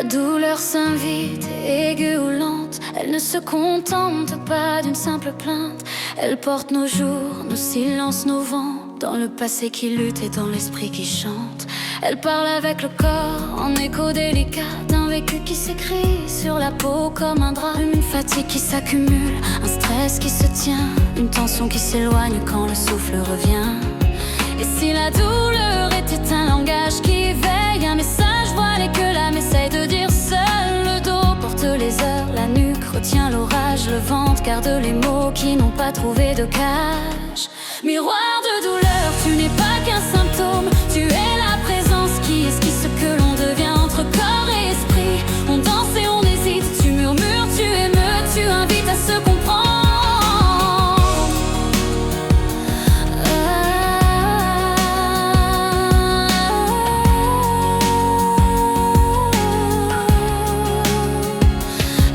douleur s'invite, aiguë ou lente. Elle ne se contente pas d'une simple plainte. Elle porte nos jours, nos silences, nos vents, dans le passé qui lutte et dans l'esprit qui chante. Elle parle avec le corps, en écho délicat d'un vécu qui s'écrit sur la peau comme un drap. Une fatigue qui s'accumule, un stress qui se tient, une tension qui s'éloigne quand le souffle revient. Et si la douleur était un langage qui veille, un message voilé que l'âme essaye de dire seul. Le dos porte les heures, la nuque retient l'orage, le ventre garde les mots qui n'ont pas trouvé de cage. Miroir de douleur, tu n'es pas qu'un symptôme, tu es la présence qui esquisse ce que l'on devient entre corps et esprit. On danse et on hésite, tu murmures, tu émeus, tu invites à se comprendre.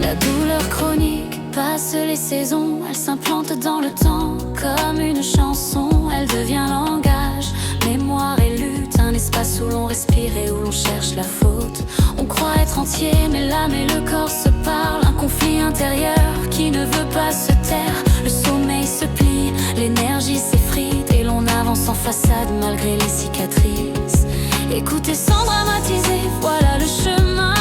La douleur chronique passe les saisons, elle s'implante dans le temps comme une chanson. Elle devient langage, mémoire et lutte, un espace où l'on respire et où l'on cherche la faute. On croit être entier, mais l'âme et le corps se parlent. Un conflit intérieur qui ne veut pas se taire. Le sommeil se plie, l'énergie s'effrite et l'on avance en façade malgré les cicatrices. Écouter sans dramatiser, voilà le chemin.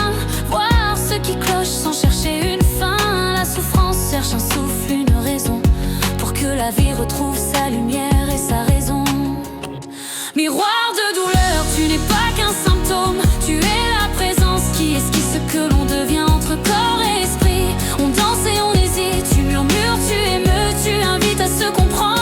Voir ce qui cloche sans chercher une fin. La souffrance cherche un souffle, une raison, pour que la vie retrouve sa lumière et sa raison. Miroir de douleur, tu n'es pas qu'un symptôme, tu es la présence qui esquisse ce que l'on devient entre corps et esprit. On danse et on hésite, tu murmures, tu émeus, tu invites à se comprendre.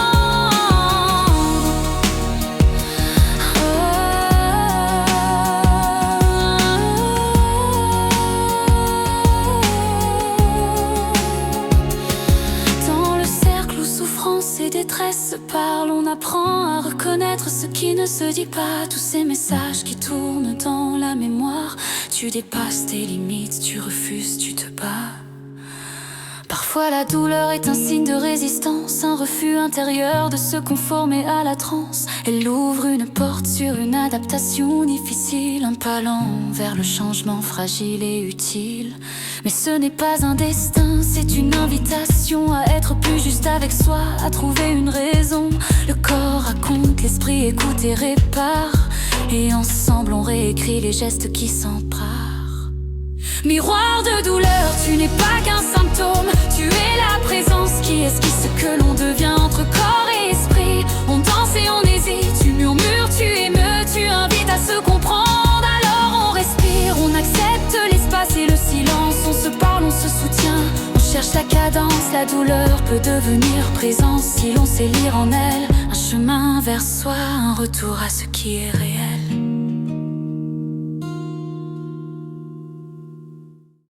Et détresse se parlent, on apprend à reconnaître ce qui ne se dit pas. Tous ces messages qui tournent dans la mémoire. Tu dépasses tes limites, tu refuses, tu te bats. Parfois la douleur est un signe de résistance, un refus intérieur de se conformer à la transe. Elle ouvre une porte sur une adaptation difficile, un pas lent vers le changement fragile et utile. Mais ce n'est pas un destin, c'est une invitation à être plus juste avec soi, à trouver une raison. Le corps raconte, l'esprit écoute et répare, et ensemble on réécrit les gestes qui s'emparent. Miroir de douleur, tu n'es pas qu'un symptôme, tu es la présence qui esquisse ce que l'on devient entre corps et esprit. On danse et on hésite, tu murmures, tu émeus, tu invites à se comprendre. Alors on respire, on accepte l'espace et le silence. On se parle, on se soutient, on cherche la cadence. La douleur peut devenir présence si l'on sait lire en elle un chemin vers soi, un retour à ce qui est réel.